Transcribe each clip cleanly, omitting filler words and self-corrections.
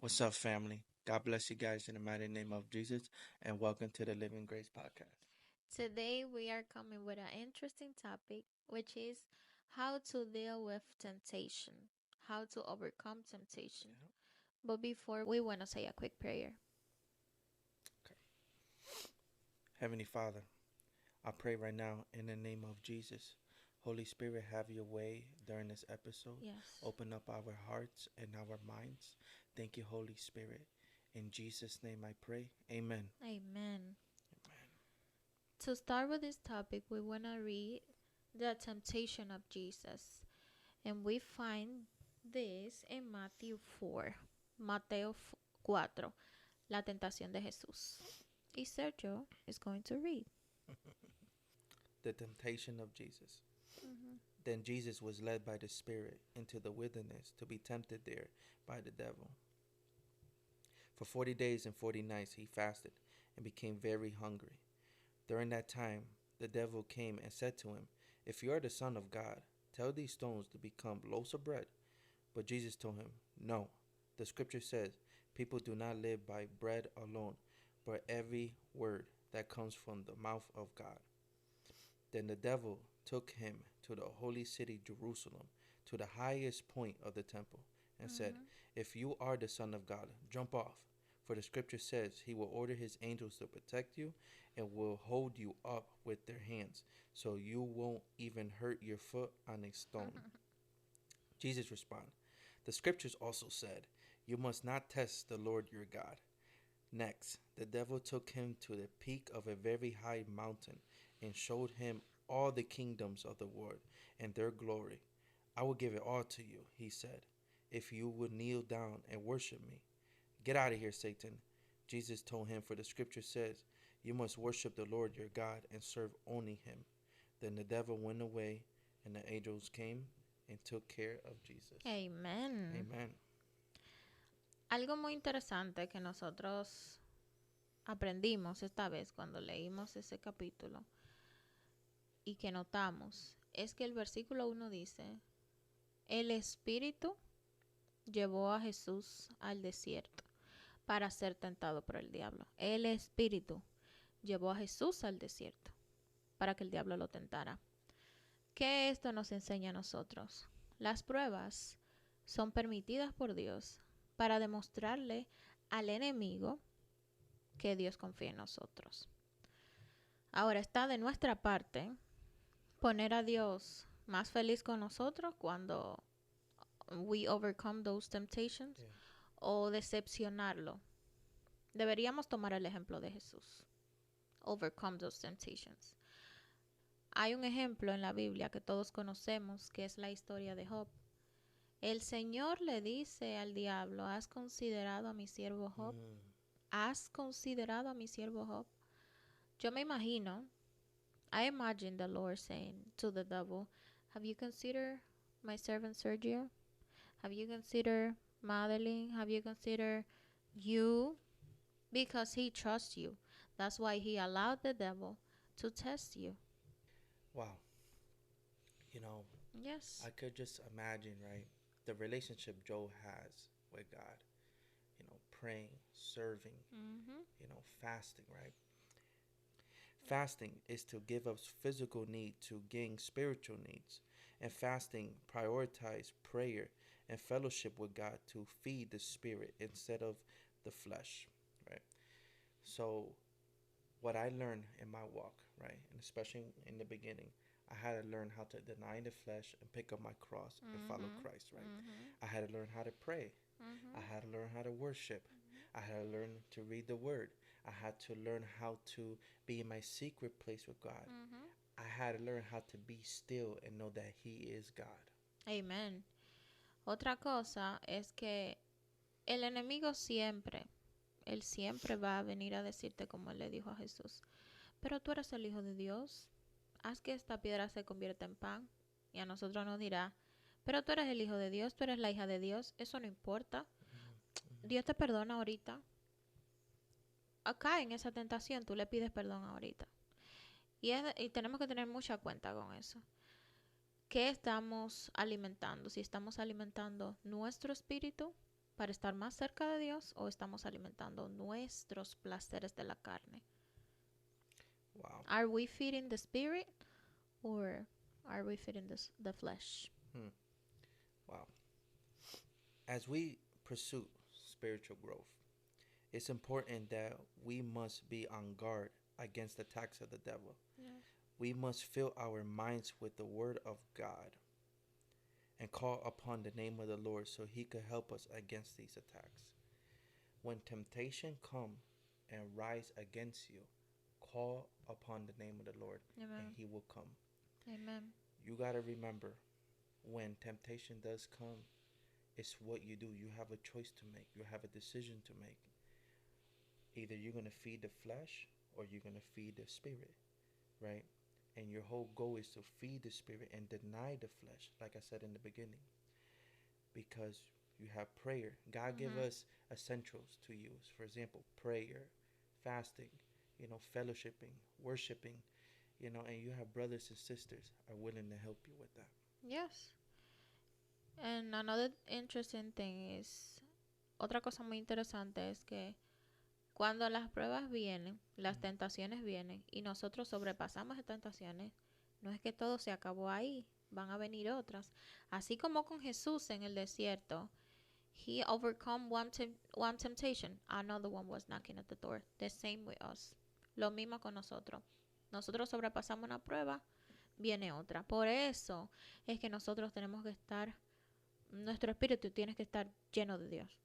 What's up, family? God bless you guys in the mighty name of Jesus, and welcome to the Living Grace Podcast. Today we are coming with an interesting topic, which is how to deal with temptation, how to overcome temptation. Yeah. But before we want to say a quick prayer. Okay. Heavenly Father, I pray right now in the name of Jesus. Holy Spirit, have your way during this episode. Yes. Open up our hearts and our minds. Thank you, Holy Spirit. In Jesus' name I pray. Amen. Amen. Amen. To start with this topic, we want to read the temptation of Jesus. And we find this in Matthew 4. Mateo 4. La tentación de Jesús. Y Sergio is going to read. The temptation of Jesus. Mhm. Then Jesus was led by the Spirit into the wilderness to be tempted there by the devil. For 40 days and 40 nights he fasted and became very hungry. During that time, the devil came and said to him, "If you are the Son of God, tell these stones to become loaves of bread." But Jesus told him, "No, the scripture says, people do not live by bread alone, but every word that comes from the mouth of God." Then the devil took him to the holy city Jerusalem, to the highest point of the temple, and said, Mhm. "If you are the Son of God, jump off. For the scripture says, He will order His angels to protect you and will hold you up with their hands, so you won't even hurt your foot on a stone." Jesus responded, "The scriptures also said, You must not test the Lord your God." Next, the devil took him to the peak of a very high mountain and showed him all the kingdoms of the world and their glory. "I will give it all to you," he said, "if you would kneel down and worship me." "Get out of here, Satan," Jesus told him, "for the scripture says, You must worship the Lord your God and serve only him." Then the devil went away, and the angels came and took care of Jesus. Amen. Amen. Algo muy interesante que nosotros aprendimos esta vez cuando leímos ese capítulo y que notamos es que el versículo 1 dice, el Espíritu llevó a Jesús al desierto para ser tentado por el diablo. El Espíritu llevó a Jesús al desierto para que el diablo lo tentara. ¿Qué esto nos enseña a nosotros? Las pruebas son permitidas por Dios para demostrarle al enemigo que Dios confía en nosotros. Ahora está de nuestra parte poner a Dios más feliz con nosotros cuando we overcome those temptations Yeah. o decepcionarlo. Deberíamos tomar el ejemplo de Jesús. Overcome those temptations. Hay un ejemplo en la Biblia que todos conocemos, que es la historia de Job. El Señor le dice al diablo, ¿has considerado a mi siervo Job? Mm. ¿Has considerado a mi siervo Job? Yo me imagino, I imagine the Lord saying to the devil, have you considered my servant Sergio? Have you considered Madeline? Have you considered you? Because he trusts you. That's why he allowed the devil to test you. Wow. You know, Yes. I could just imagine, right, the relationship Joe has with God. Praying, serving, Mm-hmm. fasting, right? Fasting is to give up physical need to gain spiritual needs. And fasting prioritize prayer and fellowship with God to feed the spirit instead of the flesh, right? So what I learned in my walk, right, and especially in the beginning, I had to learn how to deny the flesh and pick up my cross and follow Mm-hmm. Christ, right? Mm-hmm. I had to learn how to pray. I Mm-hmm. had to learn how to worship. I had to learn to read the word. I had to learn how to be in my secret place with God. Mm-hmm. I had to learn how to be still and know that He is God. Amen. Otra cosa es que el enemigo siempre, él siempre va a venir a decirte como él le dijo a Jesús, pero tú eres el Hijo de Dios, haz que esta piedra se convierta en pan. Y a nosotros nos dirá, pero tú eres el Hijo de Dios, tú eres la hija de Dios, eso no importa. Mm-hmm. Dios te perdona ahorita. Acá en esa tentación tú le pides perdón ahorita. Y tenemos que tener mucha cuenta con eso. ¿Qué estamos alimentando? Si estamos alimentando nuestro espíritu para estar más cerca de Dios o estamos alimentando nuestros placeres de la carne? Wow. Are we feeding the spirit or are we feeding the flesh? Wow. As we pursue spiritual growth, it's important that we must be on guard against the attacks of the devil. Yes. We must fill our minds with the word of God and call upon the name of the Lord so he could help us against these attacks. When temptation come and rise against you, call upon the name of the Lord and Amen. he will come. Amen. You got to remember, when temptation does come, it's what you do. You have a choice to make. You have a decision to make. Either you're going to feed the flesh or you're going to feed the spirit, right? And your whole goal is to feed the spirit and deny the flesh, like I said in the beginning. Because you have prayer. God give us essentials to use. For example, prayer, fasting, fellowshipping, worshiping, and you have brothers and sisters are willing to help you with that. Yes. And another interesting thing is, otra cosa muy interesante es que cuando las pruebas vienen, las tentaciones vienen y nosotros sobrepasamos las tentaciones, no es que todo se acabó ahí, van a venir otras. Así como con Jesús en el desierto, he overcome one temptation, another one was knocking at the door. The same with us. Lo mismo con nosotros. Nosotros sobrepasamos una prueba, viene otra. Por eso es que nosotros tenemos que estar, nuestro espíritu tiene que estar lleno de Dios.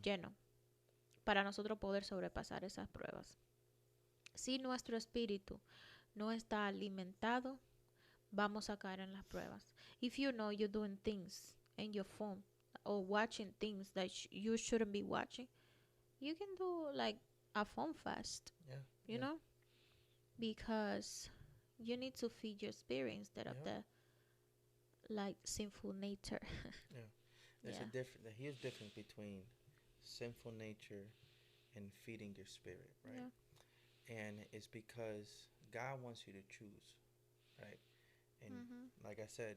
Lleno. Para nosotros poder sobrepasar esas pruebas. Si nuestro espíritu no está alimentado, vamos a caer en las pruebas. If you know you're doing things in your phone or watching things that you shouldn't be watching, you can do like a phone fast, you know, because you need to feed your spirit instead of the like sinful nature. There's a huge difference between sinful nature and feeding your spirit, right? And it's because God wants you to choose, right? And like I said,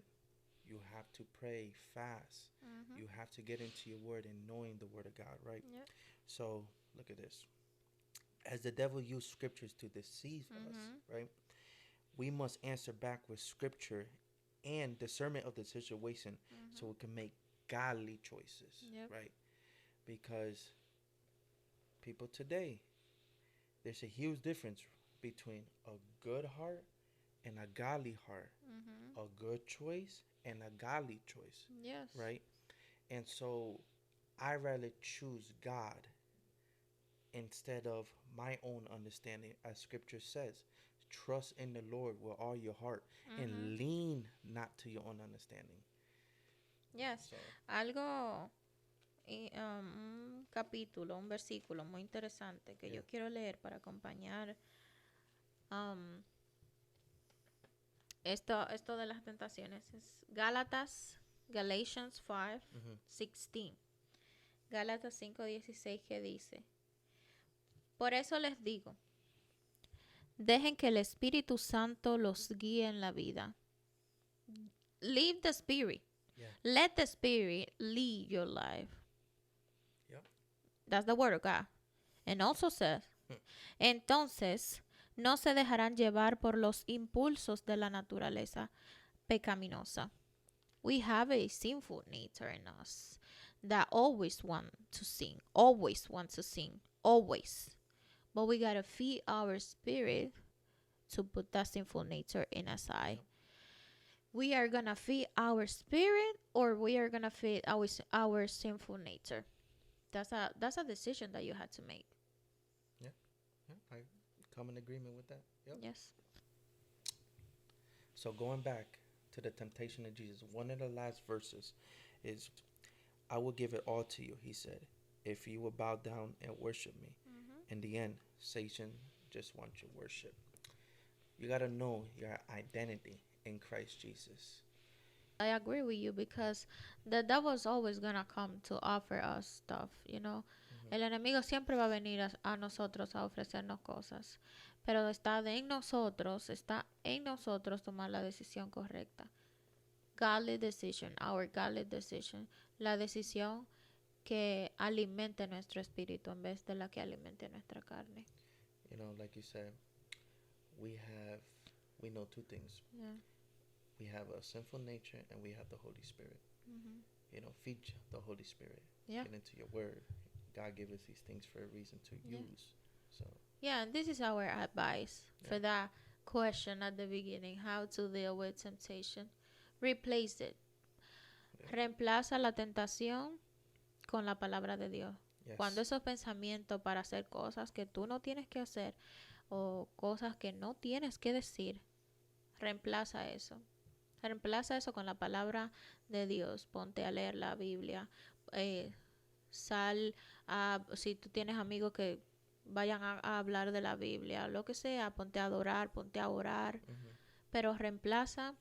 you have to pray fast. You have to get into your word and knowing the word of God, right? So look at this. As the devil used scriptures to deceive us, right? We must answer back with scripture and discernment of the situation so we can make godly choices, right? Because people today, there's a huge difference between a good heart and a godly heart. A good choice and a godly choice. Yes. Right? And so I rather choose God instead of my own understanding, as scripture says. Trust in the Lord with all your heart and lean not to your own understanding. Yes. So, algo, un capítulo, un versículo muy interesante que yo quiero leer para acompañar esto de las tentaciones es Galatians 5:16. Gálatas 5:16 que dice: Por eso les digo, dejen que el Espíritu Santo los guíe en la vida. Leave the Spirit. Let the Spirit lead your life. That's the word of God. And also says, entonces no se dejarán llevar por los impulsos de la naturaleza pecaminosa. We have a sinful nature in us that always want to sin, always. But we gotta feed our spirit to put that sinful nature in aside. We are gonna feed our spirit or we are gonna feed our sinful nature. That's a decision that you had to make. I come in agreement with that. Yes. So going back to the temptation of Jesus, one of the last verses is, I will give it all to you, he said, if you will bow down and worship me. In the end, Satan just wants your worship. You got to know your identity in Christ Jesus. I agree with you because the devil's always gonna come to offer us stuff, you know. El enemigo siempre va a venir a nosotros a ofrecernos cosas, pero está en nosotros tomar la decisión correcta. Godly decision, our godly decision, la decisión que alimente nuestro espíritu en vez de la que alimente nuestra carne. You know, like you said, we know two things. Yeah. We have a sinful nature and we have the Holy Spirit. Mm-hmm. You know, feed the Holy Spirit. Yeah. Get into your word. God gave us these things for a reason to Yeah. use. So Yeah, and this is our advice for that question at the beginning, how to deal with temptation. Replace it. yeah. Reemplaza la tentación con la palabra de Dios. Yes. Cuando esos pensamientos para hacer cosas que tú no tienes que hacer o cosas que no tienes que decir, reemplaza eso. Reemplaza eso con la palabra de Dios. Ponte a leer la Biblia. Sal a, si tú tienes amigos que vayan a hablar de la Biblia, lo que sea, ponte a adorar, ponte a orar. Mm-hmm. Pero reemplaza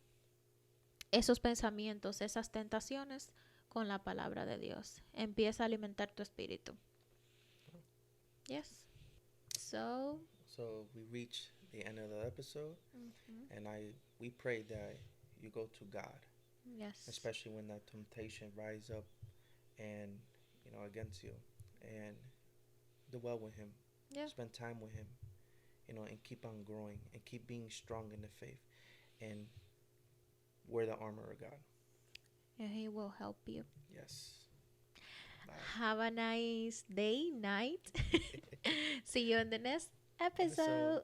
esos pensamientos, esas tentaciones con la palabra de Dios. Empieza a alimentar tu espíritu. Yes. So we reach the end of the episode, and we pray that you go to God, yes, especially when that temptation rise up and against you, and dwell with Him, yeah, spend time with Him, and keep on growing and keep being strong in the faith, and wear the armor of God. And He will help you. Yes. Bye. Have a nice day, night. See you in the next episode.